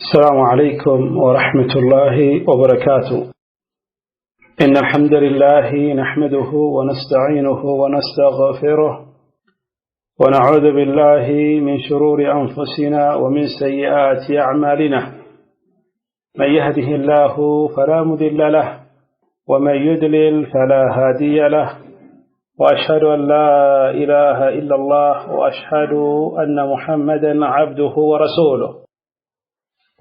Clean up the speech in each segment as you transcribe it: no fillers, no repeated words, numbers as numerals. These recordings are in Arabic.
السلام عليكم ورحمة الله وبركاته. إن الحمد لله نحمده ونستعينه ونستغفره ونعوذ بالله من شرور أنفسنا ومن سيئات أعمالنا. من يهده الله فلا مضل له ومن يضلل فلا هادي له، وأشهد أن لا إله إلا الله وأشهد أن محمدا عبده ورسوله،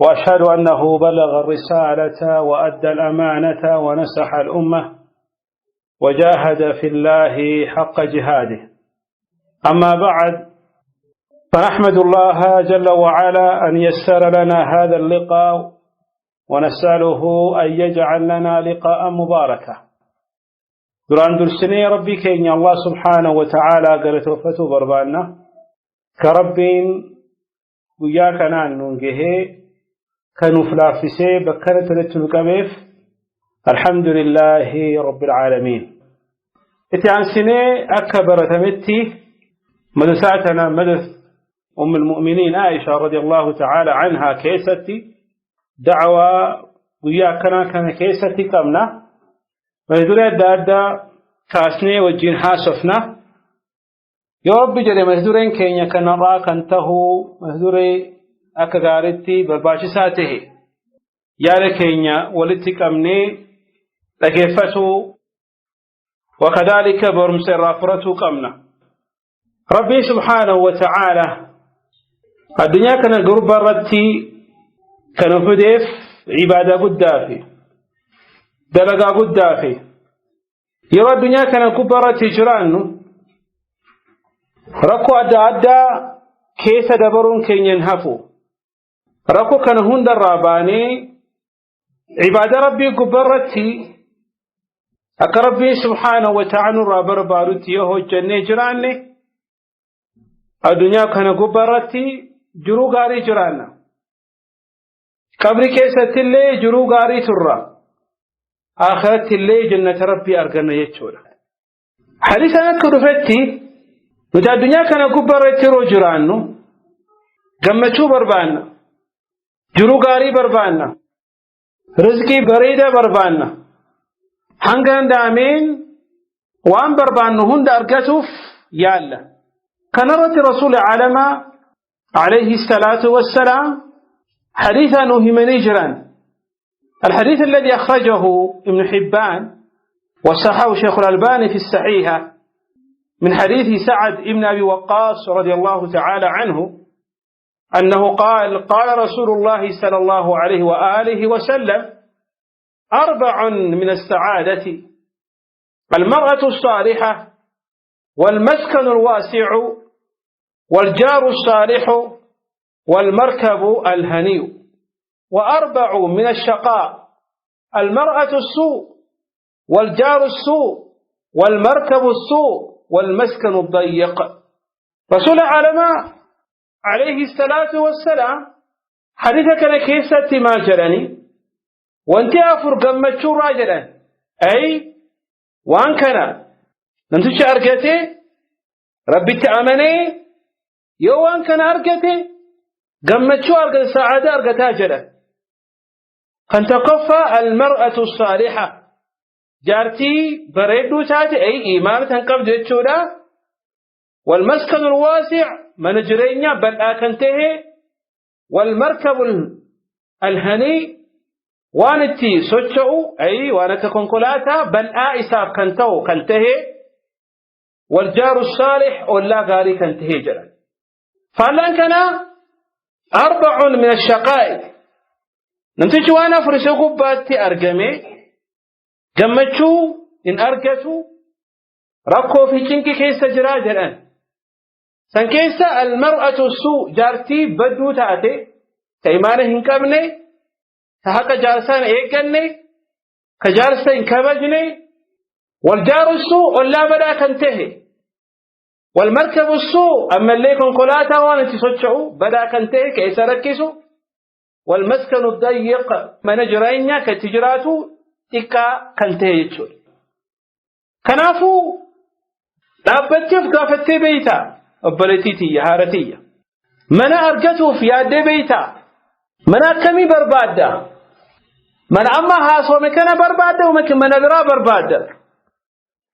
وأشهد أنه بلغ الرسالة وأدى الأمانة ونصح الأمة وجاهد في الله حق جهاده. أما بعد، فنحمد الله جل وعلا أن يسر لنا هذا اللقاء، ونسأله أن يجعل لنا لقاء مباركا. دران درسني ربي كين الله سبحانه وتعالى قالت وفتو بربانا كربين وياك نانجه كانوا فلافسي بكرت للتلقميف. الحمد لله رب العالمين. اتعان سنة أكبر تمتي مدساتنا مدس أم المؤمنين عائشة رضي الله تعالى عنها كيستي دعوة وياكنا كان كيستي كمنا مهدوري دادا كاسني وجين حاسفنا يا رب جل مهدورين كينيا كنرا كنتهو مهدوري akka gaaritti barbaachisaa tahe yaada keenya walitti qabnee dhageeffachuu wakadhalika barumsa irraa fudhachuu qabna. Rabbiin subhaanahu wa ta'aala addunyaa kana gurbaa irratti kan fideef ibaadaa guddaa fi dalagaa guddaa fi yeroo addunyaa kana gubbaa irratti jiraannu rakkoo adda addaa keessa dabaruun keenyan hafu. ركو كان هند الراباني عبادة ربي قبرتي أكربي سبحانه وتعالى رابر باروتي يهو الجنة جراني الدنيا كان قبرتي جرو غاري جرانا قبري كيسة اللي جرو غاري ترى آخرت اللي جنة ربي أرقنا يتشولا حديثنا كرفتي ودا الدنيا كان قبرتي رو جرانو قمتو بربانا جرو غاري بربانا رزقي بريدة بربانا هنگان دامين وان بربانو هند أرقاتوف يالا كنرة رسول عالم عليه الصلاة والسلام حديثا نهمني جران. الحديث الذي أخرجه ابن حبان وصححه شيخ الألباني في الصحيحة من حديث سعد ابن أبي وقاص رضي الله تعالى عنه أنه قال رسول الله صلى الله عليه وآله وسلم: 4 من السعادة: المرأة الصالحة، والمسكن الواسع، والجار الصالح، والمركب الهني. 4 من الشقاء: المرأة السوء، والجار السوء، والمركب السوء، والمسكن الضيق. رسول علماء عليه الصلاة والسلام حديثك لكيسة ما جرني وانت أفر قمتشو راجلا أي وان كان ننتش أرقتي ربي تأمني يو وان كان أرقتي قمتشو أرقت سعادة أرقتها جلا كان تقفى المرأة الصالحة جارتي بريدو تاتي أي إيمان تنقف جيتشو لا. والمسكن الواسع من جرينيا بل آكنته. والمركب الهني وانتي سوچو أي وانتكن كلاتا بل آئساب كنتو كنته. والجار الصالح ولا غاري كنته جرا. فالان كان 4 من الشقائق نمتج وانا فرسوكو باتي أرقمي قمتشو إن أرقتو ركو في جنكي كيس جرا جران سنكيسة المرأة السوء جارتي بدو تاتي كإيمانه هنكبني تحق جارسان إيقني كجارسة إنكبجني. والجار السوء ولا بدا كنتهي. والمركب السوء أما اللي يكون كلاتا وانا تسوچعو بدا كنتهي كيسا ركسو. والمسكن الضيق من جرينيا كتجراتو تكا كنتهي يتشول. كنافو dhaabbachuuf gaafattee beeytaa obboleettiitii haaratiyya mana argatuuf yaaddee beeytaa من أكمي بربادة من أما هاسو مكان بربادة ومكان من برا بربادة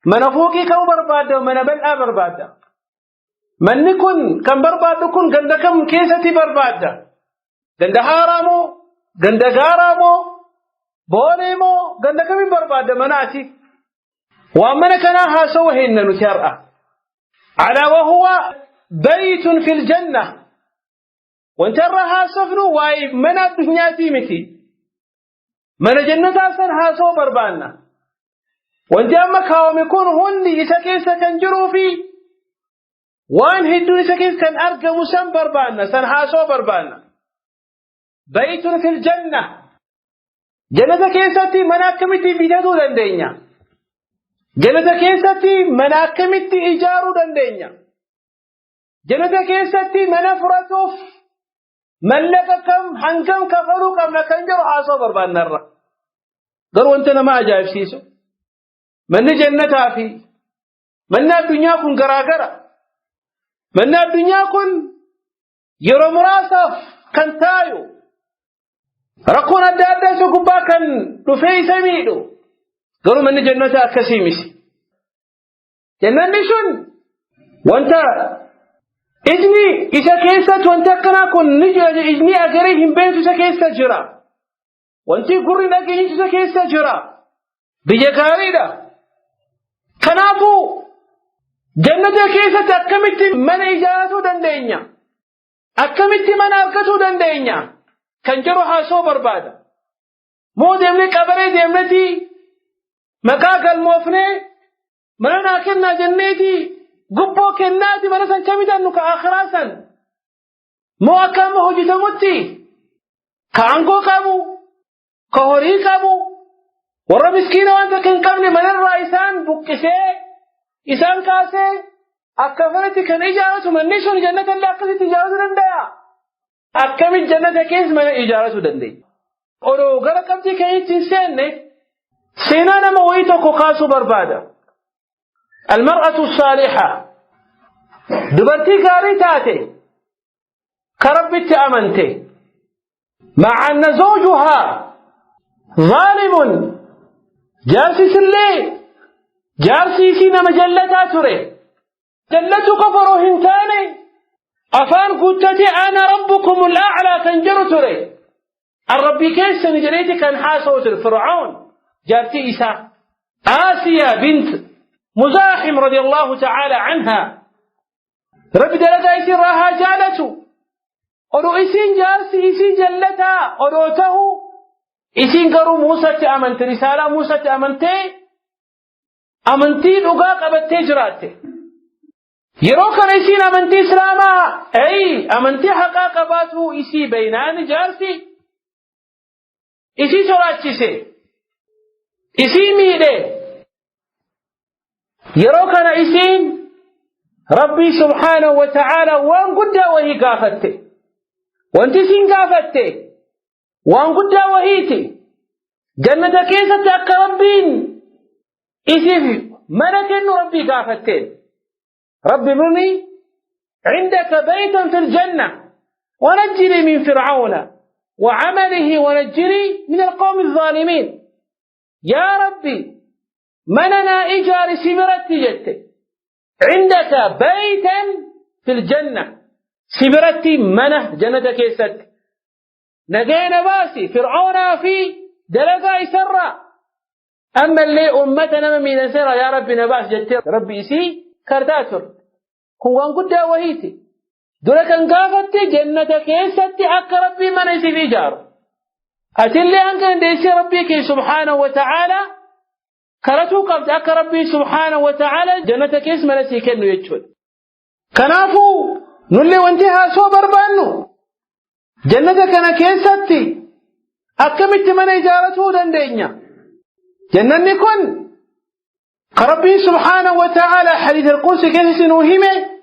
من فوقي كو بربادة ومن بلع بربادة من نكون كم بربادة كن قند كم كيستي بربادة قند هارامو قند غارامو بوليمو قند كم بربادة مناتي وأمن كان هاسو هن نترأى على وهو بيت في الجنة وانت رها سفنو واي من الدنيا تيمتي من جنة أصلا هاسو بربانا وانت أما كاوم يكون هن يسكيس كان جروفي وان هدو يسكيس كان أرقى مسام بربانا سن هاسو بربانا بيت في الجنة جنة كيستي مناكمتي بجدو دندينيا جنة كيستي مناكمتي إجارو دندينيا جنة كيستي منافرتوف ملك كم حنكم كفروا كم نكنجر عاصو بربان نرى قالوا انتنا ما جايب سيسو من جنة في من الدنيا كن قراقرة من الدنيا كن يرو مراسف كان تايو رقونا الدادة سكبا كان نفي سميدو قالوا من جنة كسيمسي جنة نشن وانت إجني إذا كيست وانتقنا كن نجي إجني أجريهم بيت إذا كيست جرا وانتي قرنا كيس إذا كيست جرا بيجاريدا كنافو جنة كيست أكملت من إجازة دندينيا أكملت من أركته دندينيا كان جروها سو بربادا مو دمني كبري دمنتي مكاك الموفني مننا كنا جنتي قبو كناتي برسان كميدا نكا آخراسا مو أكام هجي تموتي كأنكو كابو كهوري كابو ورى مسكين وانت كن قبل من الرئيسان بكسي إسان كاسي أكفرتي كان إجارة من نشون جنة اللي أكسي تجارة دندايا أكامي جنة كيس من إجارة دندي ورو غرقبتي كي تنسين سينانا مويتو كوكاسو بربادا المرأة الصالحة دبرتي كاري تاتي كربت أمنتي مع أن زوجها ظالم جارسي سلي جارسي سينا مجلتا تري جلت كفرو هنتاني أفان قلتتي أنا ربكم الأعلى كنجر تري الربي كيس نجريتي كان حاسوس الفرعون جارتي إسا آسيا بنت مزاحم رضي الله تعالى عنها ربي دلتا إسين راها جالته ودو إسين جارسي إسين جلتا ودوته إسين قروا موسى تأمنت رسالة موسى أمنتي لقاق أبتي جراته يروكن إسين أمنتي إسلاما أي أمنتي حقاق باته إسي بينان جارسي إسي سراتشيسي إسي ميدي يروكن إسين ربي سبحانه وتعالى وان قد وهي قافته وانت سين قافته وان قد وهيتي جنة كيسة أقربين إسف ملك ربي قافته ربي مني عندك بيتا في الجنة ونجني من فرعون وعمله ونجني من القوم الظالمين يا ربي مننا إجار سبرت جدت عندك بيتا في الجنة سبرتي منه جنة كيست نجينا باسي فرعون في دلقا يسرى أما اللي أمتنا من سرى يا ربي نباس جدت ربي سي كرداتر هو أنقد وهيتي دولك انقافت جنة كيست أك ربي من يسي جار أتلي أنك ديسي ربي كي سبحانه وتعالى كرتو قبض أك ربي سبحانه وتعالى جنة كيس منسي كنو يجفل كنافو نولي وانتها سو بربانو جنة كان كيستي أكمت من إجارته دندينيا جنة نكون كربي سبحانه وتعالى حديث القدس كيس نوهمه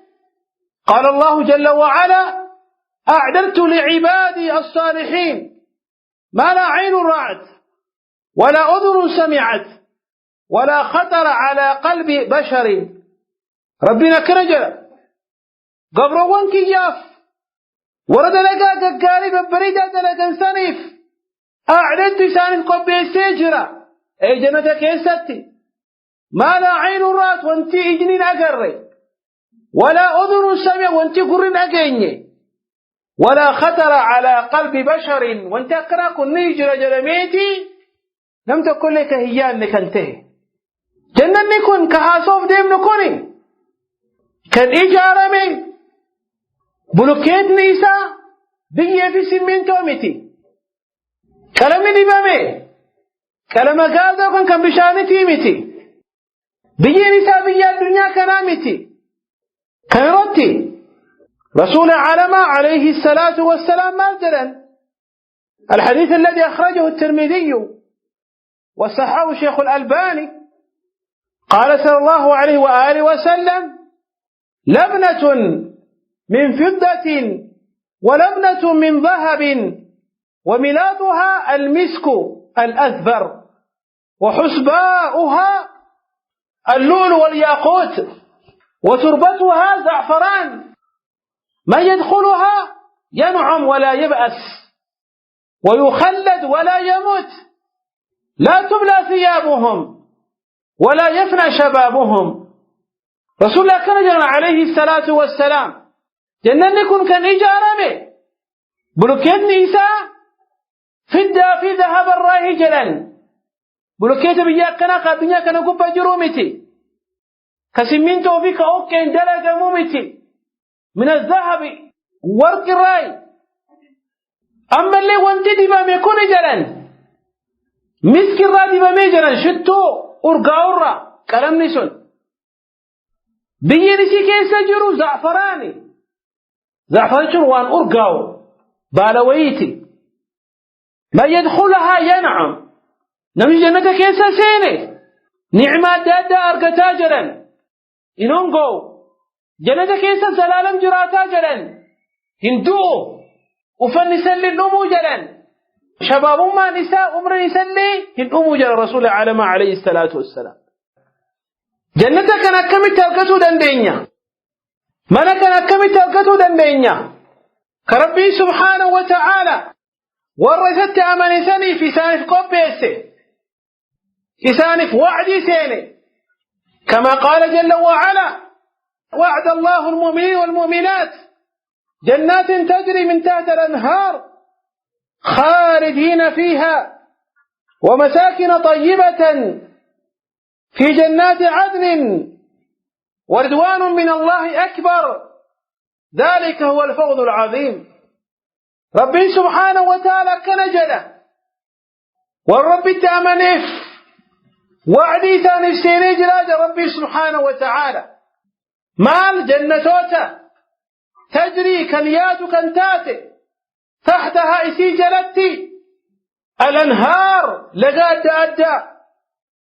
قال الله جل وعلا أعددت لعبادي الصالحين ما لا عين رأت ولا أذن سمعت ولا خطر على قلب بشر ربنا كرجل قبروان كياف ورد لقا قاري ببريدة لقا سنيف أعلنت سانف قبي السجرة أي جنة كيستي ما لا عين رات وانتي إجنين أقري ولا أذن سمع وانتي قرن أقيني ولا خطر على قلب بشر وانت أقرأ كن نيجر جلميتي لم تكن لك هيان لكنته جنة نكون كهاسوف ديم نكوني كان إجارة من بلوكيت نيسا بيجي في سمينتو متي كلام دبامي كلام قاعدة كان بشانتي متي بيجي نيسا بيجي الدنيا كنامتي كيروتي رسول علم عليه الصلاة والسلام مثلا الحديث الذي أخرجه الترمذي وصححه شيخ الألباني قال صلى الله عليه وآله وسلم لبنة من فضة ولبنة من ذهب وملاطها المسك الأذفر وحسباؤها اللؤلؤ والياقوت وتربتها زعفران من يدخلها ينعم ولا يبأس ويخلد ولا يموت لا تبلى ثيابهم ولا يفنى شبابهم. رسول الله كان جرى عليه الصلاة والسلام جنن يكون كان إجارة بلوكيت نيسا في ذهب الراهي جلن بلوكيت بياك كان قادنيا كان قبا جرومتي كسمين توفيك أوكين دلق مومتي من الذهب ورق الراي أما اللي وانتدي ما يكون جلن مسك الرادي ما جلن شتو أرقا كلام نسون بينسي كيس جرو زعفراني زعفران شروان أرقاو بالويتي ما يدخلها ينعم نمي جنة كيس سيني نعمة دادا أرقا جرن إنونغو جنة كيس سلالم جراتا جرن هندو وفنسل الأمو جرن شباب ما نساء أمر يسلي الأمو جرن رسول العالم عليه الصلاة والسلام جنة كان أكمل تلقتو دندينيا ملك كان أكمل تلقتو دندينيا كربي سبحانه وتعالى ورثت أمن سني في سانف قبيسي في سانف وعدي سيني كما قال جل وعلا وعد الله المؤمنين والمؤمنات جنات تجري من تحت الأنهار خالدين فيها ومساكن طيبة في جنات عدن ورضوان من الله أكبر ذلك هو الفوز العظيم. ربي سبحانه وتعالى كنجلة والرب تأمنف وعدي ثاني السيني جلاد ربي سبحانه وتعالى مال جنتوتا تجري كنيات كنتات تحتها إسي جلتي الأنهار لقاد أدى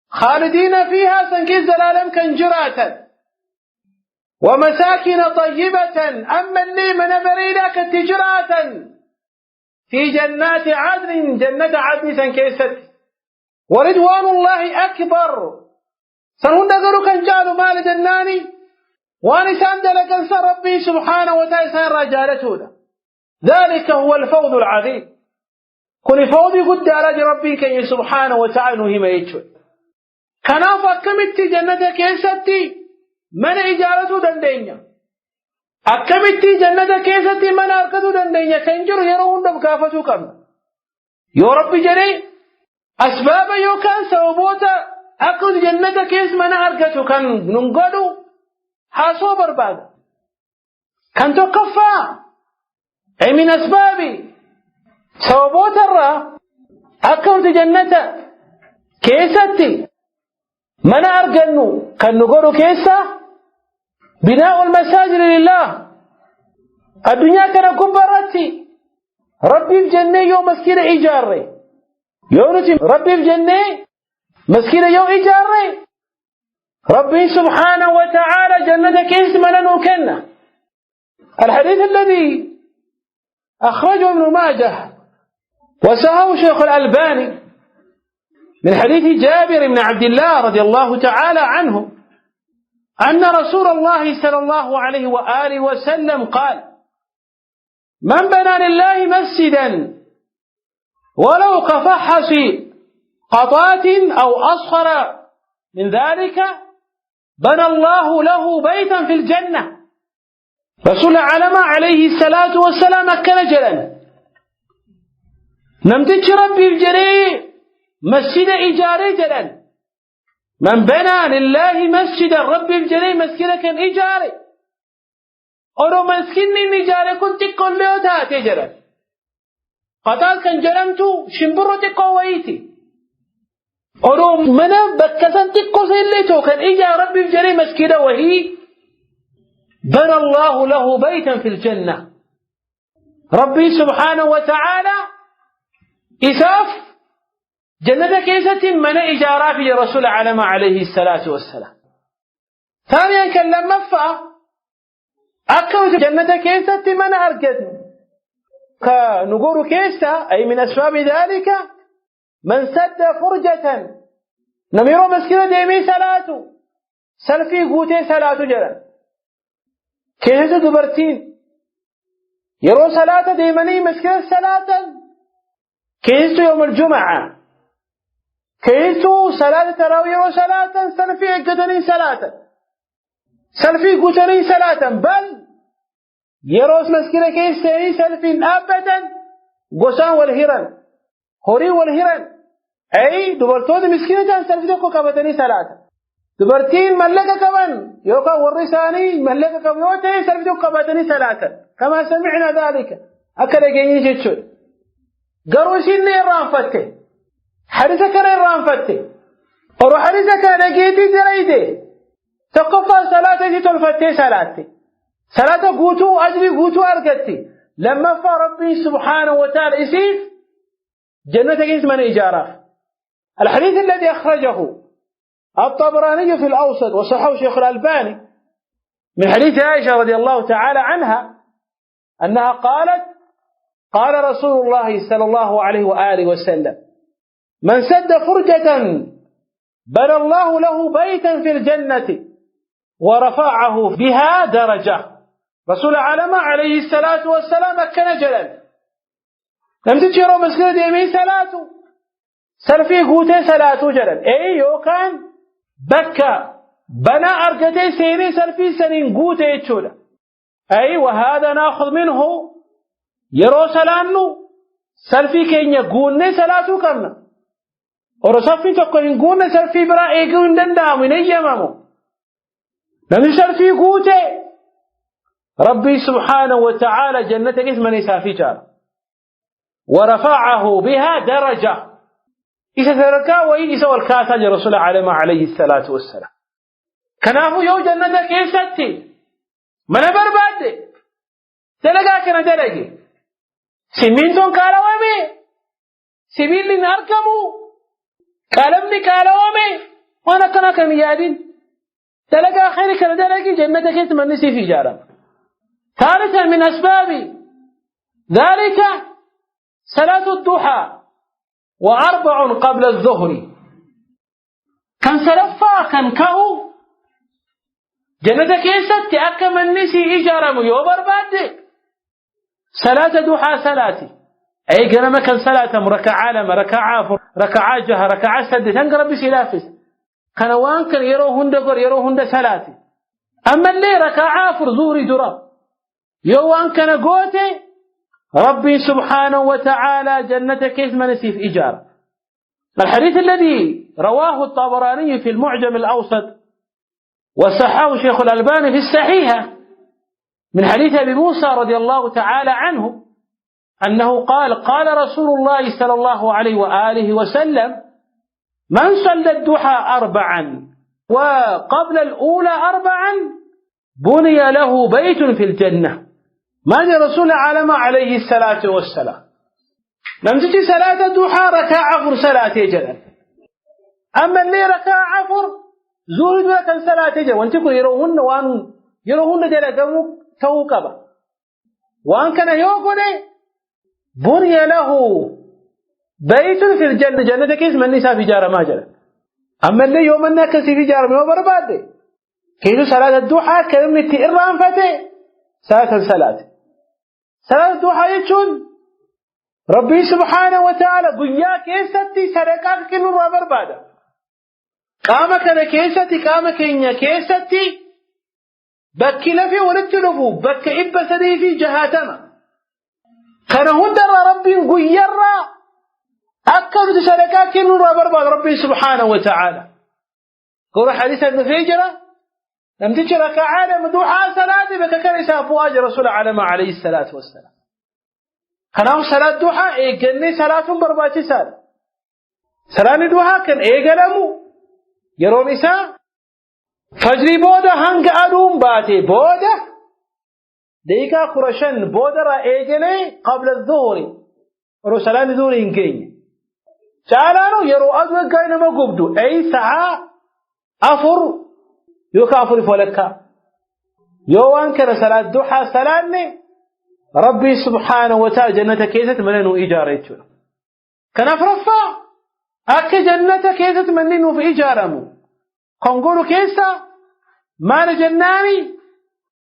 خالدين فيها سنكيز العالم كنجراتا ومساكن طيبة أما اللي من بريدا كتجراتا في جنات عدن جنة عدن سنكيست ورضوان الله أكبر سنهن ذروا كنجالوا مال جناني وانسان دلقا سر ربي سبحانه وتعالى سان رجالته ذلك هو الفوز العظيم كن فوضي قد على ربي كي سبحانه وتعالى نهما يجوي كناف أكمت جنة كيستي من إجارته دندينيا أكمت جنة كيستي من أركته دندينيا كنجر يرون دبكافتو كم يا ربي جري أسباب يوكان سوبوتا أكد جنة كيس من أركته كان ننقلو حاسو برباد كان تقفى أي من أسباب سوبوتا الرا أكد جنة كيستي من أرجنو كان نقول كيسة بناء المساجد لله الدنيا كان كبرتي ربي في جنة يوم مسكين إيجاري يونس ربي في جنة مسكين يوم إيجاري ربي سبحانه وتعالى جنة كيس من نوكنا. الحديث الذي أخرجه ابن ماجه وسهو شيخ الألباني من حديث جابر بن عبد الله رضي الله تعالى عنه أن رسول الله صلى الله عليه وآله وسلم قال من بنى لله مسجدا ولو كفحص قطات أو أصغر من ذلك بنى الله له بيتا في الجنة. رسول علم عليه الصلاة والسلام أكل جلن نمتج ربي الجري مسجد إيجاري جلن. من بنى لله مسجدا ربي الجري مسجد كان إيجاري أولو مسكني إيجاري كنت كل يوتا تجرن قطال كان جرمتو شمبرو تقويتي أولو منا بكسن تقو سيلتو كان إيجار ربي الجري مسجد وهي بنى الله له بيتا في الجنة. ربي سبحانه وتعالى إساف جنة كيسة من إجارة في رسول عليه الصلاة والسلام. ثانيا كان لما فا أكو جنة كيسة من أرقد كنقول كيسة أي من أسباب ذلك من سد فرجة نميرو مسكنة ديمي صلاته سلفي قوتي صلاته جرى كيسة دبرتين يرو صلاة ديماني مسكنة صلاة كيسة يوم الجمعة كيسة صلاة تراويح وصلاة سلفي قدني صلاة سلفي قدني صلاة بل يروس مسكنة كيسة سلفي أبدا قسان والهرن هوري والهرن أي دبرتون مسكنة سلفي دكو كبتني صلاة دبرتين ملكة كمان يوكا والرساني ملكة كبيوتي سلفي دكو كبتني صلاة كما سمعنا ذلك أكد جيني جتشون قروشين نيران فتة حريسة كنيران فتة ورو حريسة كنجيتي دريدي تقفى صلاة جيتون فتة صلاة قوتو أجري قوتو أرقتي لما فا ربي سبحانه وتعالى إسيف جنة جيس من إجارة. الحديث الذي أخرجه الطبراني في الأوسط وصححه شيخ الألباني من حديث عائشة رضي الله تعالى عنها أنها قالت قال رسول الله صلى الله عليه وآله وسلم من سد فرجة بنى الله له بيتا في الجنة ورفعه بها درجة. رسول عليه الصلاة والسلام كان جلال لم تجروا مسكنة ديمي صلاته سلفي قوتي صلاته جلال أي يوكان بكى بنى أرقتي سيني سلفي سنين قوتي يتشولا أي وهذا نأخذ منه يرو سلانو سلفي كين يقولني صلاته كمنا ورسفي تقول يقولني سلفي برا إيقون دندام ونيمامو لم سلفي قوتي ربي سبحانه وتعالى جنة اسم نسافي جار ورفعه بها درجة إذا تركا وإذا والكاسا لرسول عليه الصلاة والسلام كنافو يو جنة كيف ستي من برباد تلقى كنا تلقي سمينتون كالوامي سبيل نركبو كالمني كالوامي وانا كنا كميادين تلقى خير كنا تلقي جنة كيف من نسي في جارة. ثالثا من أسباب ذلك صلاة الضحى وأربع قبل الظهر كان سلفا كان كهو جنة كيست أكم النسي إجارة يوبر بعد صلاة ضحى صلاتي أي قرم كان صلاة مركعة لما ركعة جهة ركعة سد تنقرب بسلافس كان وان كان يروهن صلاتي أما اللي ركعة فرزوري دراب يوان كان قوتي ربي سبحانه وتعالى جنة كيف ما نسيف إجارة. الحديث الذي رواه الطبراني في المعجم الأوسط وصححه شيخ الألباني في الصحيحة من حديث أبي موسى رضي الله تعالى عنه أنه قال رسول الله صلى الله عليه وآله وسلم من صلى الضحى 4 وقبل الأولى 4 بني له بيت في الجنة. ماذا رسول عليه الصلاة والسلام لم تجي صلاة الضحى ركعة فر صلاة جلال أما اللي ركعة فر زور ما كان صلاة جلال وانت كن يروهن جلال توقبا وان كان يوقن بني له بيت في الجنة جنة كيس من نساء في جارة ما جلال. أما اللي يوم الناكسي في جارة ما برباد كيف صلاة الضحى كلمة إرام فتي صلاة الصلاة صلاة الضحى يجون ربي سبحانه وتعالى قيا كيستي صدقاك كنو رابر بادا قامك أنا كيستي قامك إنيا كيستي بك لفي ورتلفو بك إبا سدي في جهاتنا كان هندر ربي قيا را أكد صدقاك كنو رابر بادا ربي سبحانه وتعالى قول حديث ابن فيجرة لم تجرك عالم دوحا صلاة بك كرسا فواج رسول عالم عليه الصلاة والسلام خناو صلاة دوحا إيقني صلاة برباتي سال صلاة دوحا كان إيقلمو يرون إساء فجري بودا هنگ أدوم باتي بودا ديكا قرشن بودا را إيقني قبل الظهر ورو صلاة الظهر إنكين شعلانو يرو أدوى قاين ما قبدو أي ساعة أفر يكافر فلكا يوان كان صلاة دوحا صلاة ربي سبحانه وتعالى جنة كيسة مننو إجارة كان أفرفا أك جنة كيسة مننو في إجارة قنقولوا كيسة مال جناني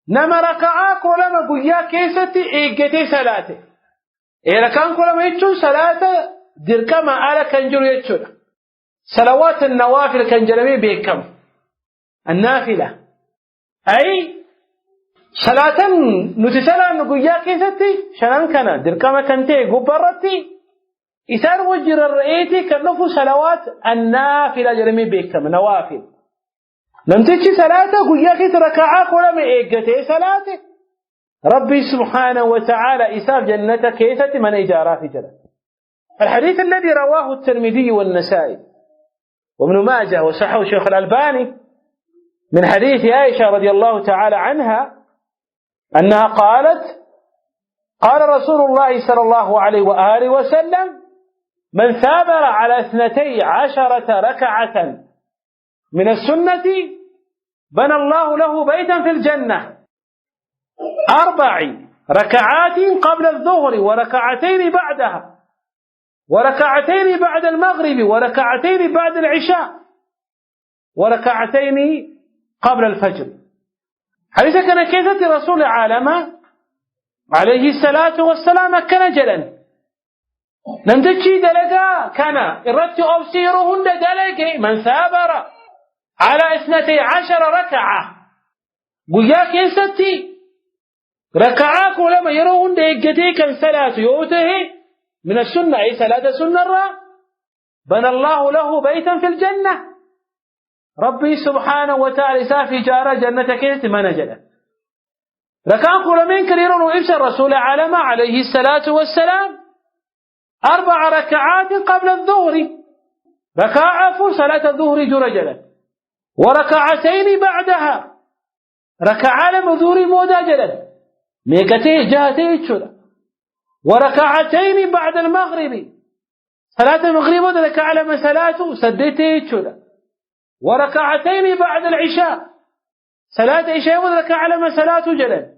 نما ركعاك ولما قيا كيسة إيقتي صلاة إذا كان كلما يتشون صلاة دركا ما آلا كنجر يتشون صلوات النوافل كنجرمي بيكم النافلة أي صلاة نتسلى نقويا كيستي شنان كان دركما كنتي قبرتي إسان وجر الرئيتي كنفو صلوات النافلة جرمي بيكم نوافل نمتشي صلاة قويا كيس ركعاك ولم إيقتي صلاة ربي سبحانه وتعالى إساف جنة كيست من إجارات جنة الحديث الذي رواه الترمذي والنسائي وابن ماجه وصححه الشيخ الألباني من حديث عائشة رضي الله تعالى عنها أنها قالت قال رسول الله صلى الله عليه وآله وسلم من ثابر على 12 ركعة من السنة بنى الله له بيتا في الجنة 4 ركعات قبل الظهر وركعتين بعدها وركعتين بعد المغرب وركعتين بعد العشاء وركعتين قبل الفجر حديث كان كيسة رسول العالم عليه الصلاة والسلام كان جلا نمتشي دلقا كان إردت أبصيرهن دلقا من ثابر على 12 ركعة قيا كيستي ركعاك ولما يروهن دلقتي كان صلاة يوته من السنة أي صلاة سنة بنى الله له بيتا في الجنة ربي سبحانه وتعالى سافي جارة جنة كيست ما نجلت ركعان قول من كريرون وإبسى الرسول عالم عليه الصلاة والسلام 4 ركعات قبل الظهر ركعة صلاة الظهر جرجلت وركعتين بعدها ركعة لمظهر مودا جلت ميكتيه جهتيه تشولا وركعتين بعد المغرب صلاة المغرب ركعة لما صلاة سديتيه تشولا وركعتين بعد العشاء صلاة عشاء وركعة لما صلاة جلل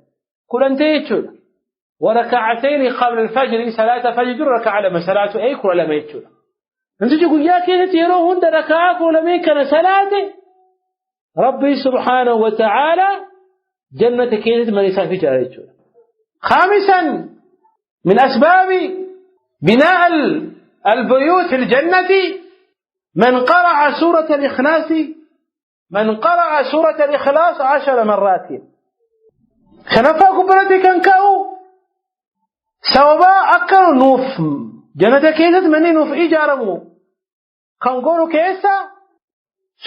كل انتهي تشولا وركعتين قبل الفجر صلاة فجر ركعة لما صلاة أي كل لما يتشولا انت تقول يا كيف تيروهن ركعات ولما كان صلاة ربي سبحانه وتعالى جنة كيف من يسافي جارة يتشولا خامسا من أسباب بناء البيوت في الجنة من قرأ سورة الإخلاص 10 مرات خنفا قبلتي كنكاو سوابا أكرو نوف جنة كيست مني نوف إجارمو كنقولو كيسا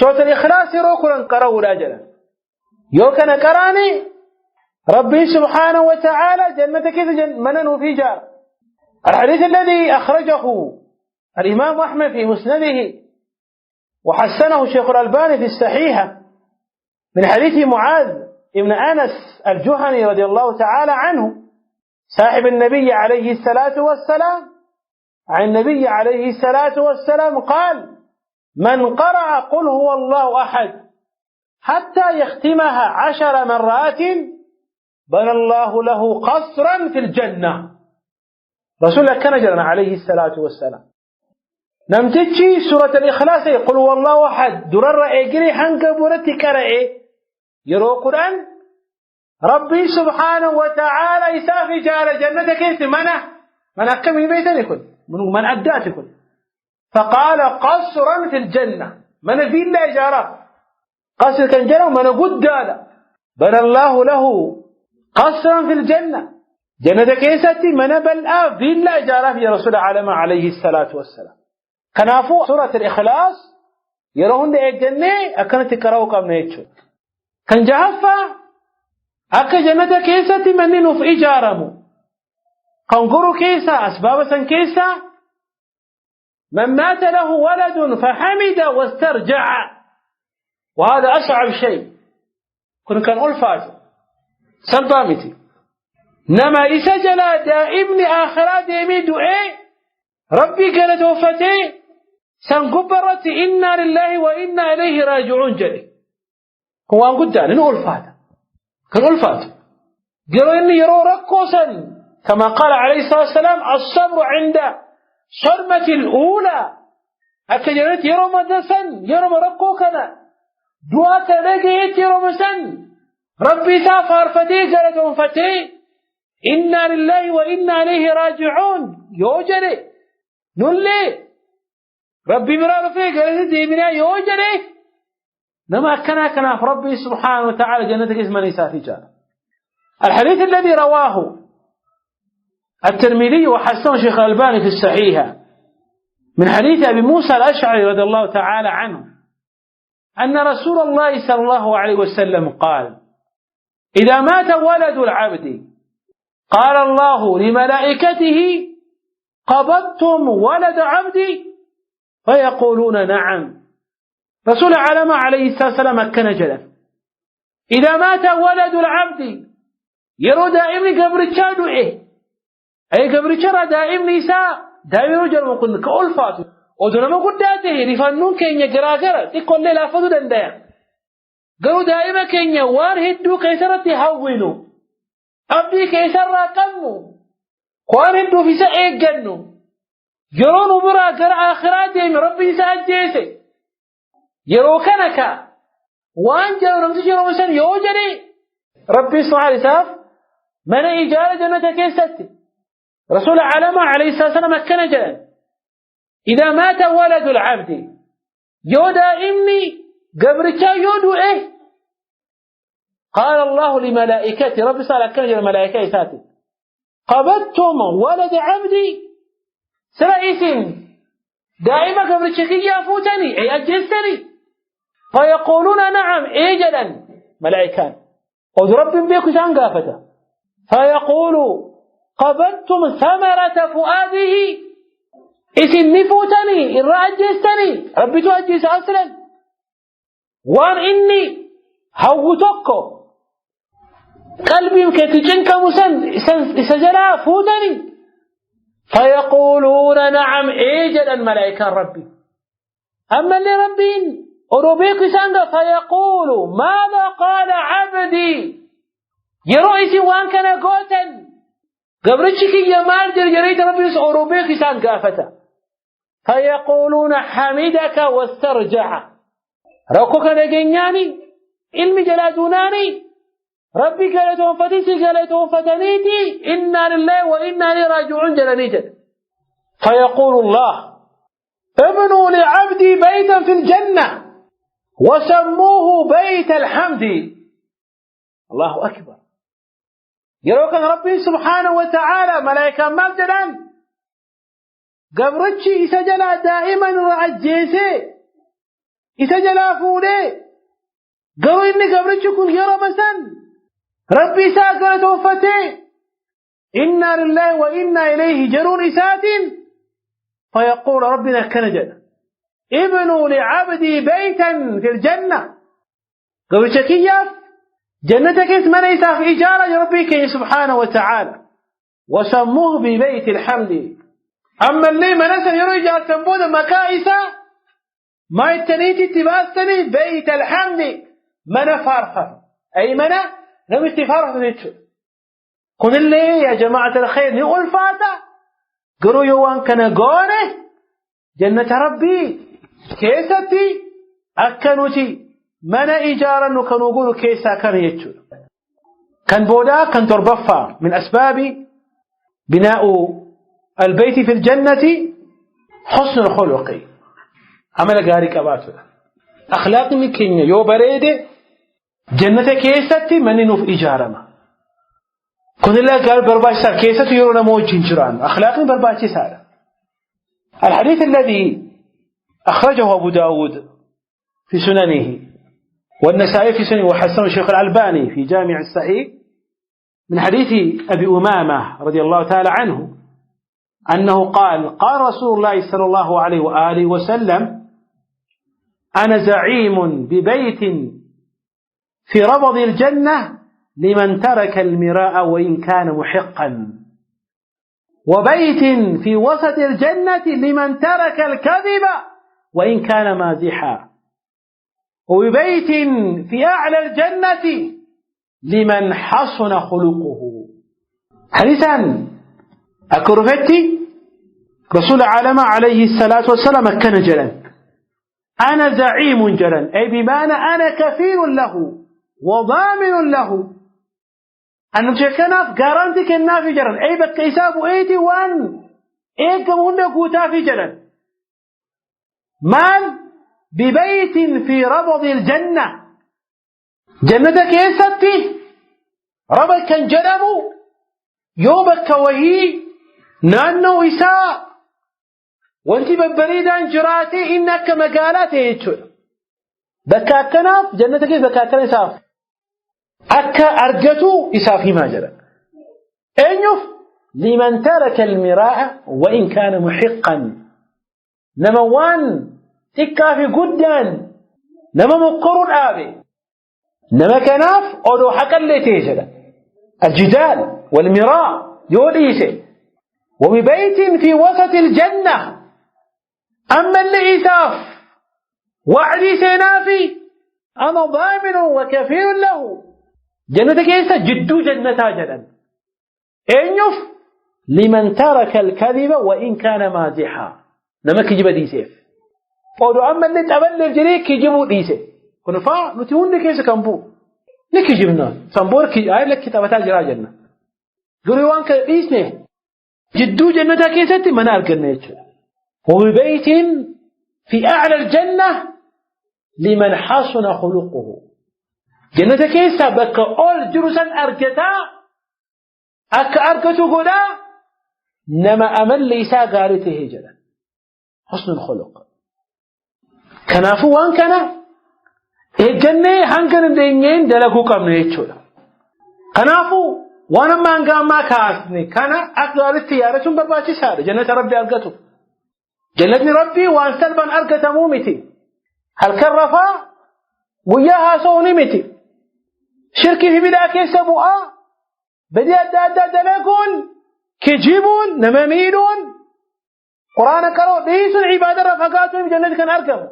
سورة الإخلاص يروكو لنقرأو راجلا يوكنا قراني ربي سبحانه وتعالى جنة كيست مني نوف إجار الحديث الذي أخرجه الإمام أحمد في مسنده وحسنه الشيخ الألباني في الصحيحة من حديث معاذ ابن أنس الجهني رضي الله تعالى عنه صاحب النبي عليه الصلاة والسلام عن النبي عليه الصلاة والسلام قال من قرأ قل هو الله أحد حتى يختمها 10 مرات بنى الله له قصرا في الجنة رسول الله كان جرنا عليه الصلاة والسلام نمتجي سورة الإخلاص قل هو الله أحد درر إجري حنك برتي كرأي يرو قرآن ربي سبحانه وتعالى يسافي جار جنة كيس من كم بيتن يكون من أدات يكون فقال قصرا في الجنة من في الله جاره قصر كان جنة ومن قد بنى الله له قصرا في الجنة جنة كيستي من بلآ في الله جاره يا رسول عليه الصلاة والسلام كنافو سورة الإخلاص يرون الجنة أكنت كراوكا من يتشو كان جهفا أكا جنة كيستي من نف إجارمو كنقروا كيسا أسباب سن كيسا من مات له ولد فحمد واسترجع وهذا أصعب شيء كان ألفاظ سلطامتي نما إسجل دائم آخرات يميد ربي قال توفتي سنقبرت إنا لله وإنا إليه راجعون جلي هو أن قد دعنا ألفاظ كان ألفاظ قالوا إني يروا رقصا كما قال عليه الصلاة والسلام الصبر عند صدمة الأولى أكجرت يروا مدسا يروا رقوكنا دعاك لقيت يروا مسا ربي سافر فتي قالت فتي إنا لله وإنا إليه راجعون يوجري نولي ربي مرار فيه قالت ديبنا يوجري نما كنا في ربي سبحانه وتعالى جنتك اسم نساء جار الحديث الذي رواه الترمذي وحسنه شيخ الألباني في الصحيحة من حديث أبي موسى الأشعري رضي الله تعالى عنه أن رسول الله صلى الله عليه وسلم قال إذا مات ولد العبد قال الله لملائكته قبضتم ولد عبدي فيقولون نعم رسول عليه الصلاة والسلام كان جلف إذا مات ولد العبد يرو دائم قبر الشادو أي قبر الشادو دائم نساء دائم رجل مقلن كألفات ودنا ما قداته رفنون كين يقراقرة تقول لي لا فضو دندايا قالوا دائما كين يوار هدو كيسرة تهونوا أبدي كيسرة قموا قوان هدو في سأيق جنوا يرون برا قرأ آخراتهم ربي سأجيسي يرو كنكا وان جاءوا رمسي جروا مسان يوجري ربي سبحانه وتعالى من إجارة جنة كيستي رسول عليه الصلاة والسلام كان جلال إذا مات ولد العبد يودا إمي قبرتها يودو قال الله لملائكته رب صلى الله عليه الملائكة ساتي قبضتم ولد عبدي سرائسين دائما قبرتك يافوتني أي أجلسني فيقولون نعم جدا ملائكان قد رب بيكو سانقافته فيقولوا قبضتم ثمرة فؤاده إسن نفوتني إن رأجستني ربي تؤجس أصلا وان إني هوتوكو قلبي كتجنك مسن إسجلا فوتني فيقولون نعم إيجدا ملائكة ربي أما اللي ربين أروبيك سانغا فيقولوا ماذا قال عبدي يرويسي وان كان قوتا قبرتشك يا مارجر جريت ربي أروبيك سانغا فتا فيقولون حمدك واسترجع ركوك نجنياني علم جلادوناني ربي قالتهم فتيسي قالتهم فتنيتي إنا لله وإنا إليه راجعون جلانيتا فيقول الله ابنوا لعبدي بيتا في الجنة وسموه بيت الحمد الله أكبر يروك ربي سبحانه وتعالى ملائكة مجدا قبرتشي إسجلا دائما رأجيسي إسجلا فولي قالوا إني قبرتشي كن يرى مسن ربي ساكن توفتي إنا لله وإنا إليه جرون إسات فيقول ربنا كنجد ابنوا لعبدي بيتا في الجنة قبل شكية جنتك اسم ليس في إجارة ربك سبحانه وتعالى وسموه ببيت الحمد أما اللي منسا يروي جاء سنبود مكائسة ما يتنيتي تباستني بيت الحمد من فارفة أي من لم يستفارفة نتشو قل اللي يا جماعة الخير نقول فاتا قروا يوان كان قونه جنة ربي كيستي أكنوتي من إجارة نكنو قولوا كيسا كان يتشو كان بودا كان تربفا من أسباب بناء البيت في الجنة حسن الخلق عمل غاري كباتو أخلاق من كينيا يو بريد جنة كيستي من نوف إجارة كن الله قال برباش سار كيستي يرونا موجين جران أخلاق من برباشي سار. الحديث الذي أخرجه أبو داود في سننه والنسائي في سننه وحسنه الشيخ الألباني في جامع الصحيح من حديث أبي أمامة رضي الله تعالى عنه أنه قال رسول الله صلى الله عليه وآله وسلم أنا زعيم ببيت في ربض الجنة لمن ترك المراء وإن كان محقا، وبيت في وسط الجنة لمن ترك الكذب وإن كان مازحا، وبيت في أعلى الجنة لمن حسن خلقه. حديثا أكرفتي رسول عالم عليه الصلاة والسلام كان جلا، أنا زعيم جلا، أي بمعنى أنا كفيل له وضامن له أن تشكنا garanti كنا في جلا، أي بكيساب 81 أي كمونه كوتا في جلا مال ببيت في ربض الجنة جنة كيستي ربك كان جنبو يوبك وهي نانو إساء وانت ببريدان جراتي إنك مقالات يتشو بكاكنا جنة كيس بكاكنا إساف أكا أرجتو إسافي ما جرى أنيف لمن ترك المراء وإن كان محقا نموان تكافي قدان نما مقرون آبي نما كناف أولو حقا لتيجد الجدال والمراء يوليسي وببيت في وسط الجنة أما اللي إساف وعدي سينافي أنا ضامن وكفيل له جنة كيسة جدو جنة جدا إنيف لمن ترك الكذب وإن كان مازحا نما كجب ديسيف فودو أما اللي تبلل جريك كجبو ديسي كنفا نتيون لكيسة كنبو لكي جبنا سنبور كي آية لك كتابتا جرا جنة قلوان كيسنه جدو جنة كيسة منار قرنيش وببيت في أعلى الجنة لمن حسن خلقه جنة كيسة بك أول جرسا أركتا أك أركتو قدا نما أمل ليسا غارته جدا حسن الخلق كنافو وان كنا الجنة هنكن دينين دلقو كمنه يجودا كنافو وانا مانغا ما كاسني كنا أقدار التيارة ثم برباشي سار جنة ربي أرقته جنة ربي وان سلبا أرقته مومتي هل كرفا وياها سوني متي شركي في بداية كيسبوا بدي أدى دلقون كجيبون نمامينون قرآن كرو ديس العبادة رفقاتهم جنة كان أرقم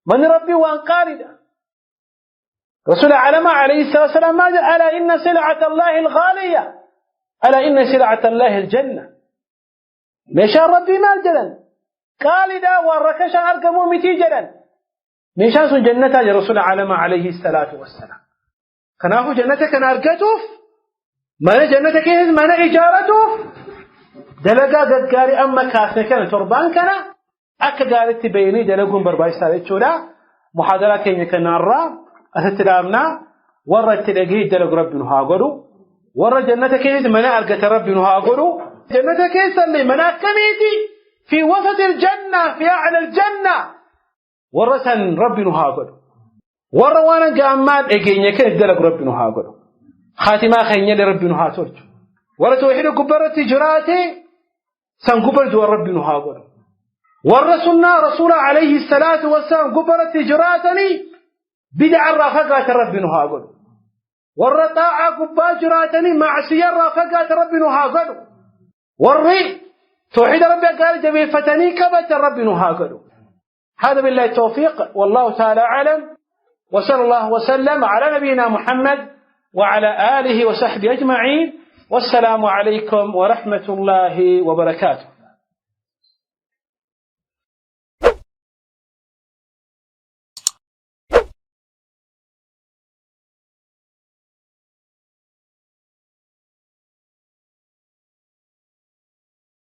من ربي وان قاردا رسول علم عليه الصلاة والسلام ماذا ألا إن سلعة الله الغالية ألا إن سلعة الله الجنة مشان ربي ما الجنة قالدا والركشا أرقموا متي جنة مشان سن جنة رسول علم عليه الصلاة والسلام كنافو جنة كان أرقتوف من جنة كيز من إجارتوف دلقا قدقاري أما كاسنا كان تربان كان أكا قالت تبيني دلقون برباي سالت شولا محاضرة كيني كان الرام أستلامنا ورى تلاقيه دلق ربنا هاقولوا ورى جنة كيس منا أرقت ربنا هاقولوا جنة كيس اللي منا كميتي في وسط الجنة في أعلى الجنة ورى سن ربنا هاقولوا ورى وانا قامات إجيني كيس دلق ربنا هاقولوا خاتما خيني لربنا هاتورج ورى توحيد كبرة تجراتي سن كبر دور ربنا هاقولوا ورى سنة رسول عليه الصلاة والسلام كبرة تجراتني بدع الرافقات ربنا هاقولوا ورى طاعة كبا جراتني معصية الرافقات ربنا هاقولوا ورى توحيد ربي قال جميع فتني كبت ربنا هاقولوا. هذا بالله التوفيق والله تعالى أعلم، وصلى الله وسلم على نبينا محمد وعلى آله وصحبه أجمعين، والسلام عليكم ورحمة الله وبركاته.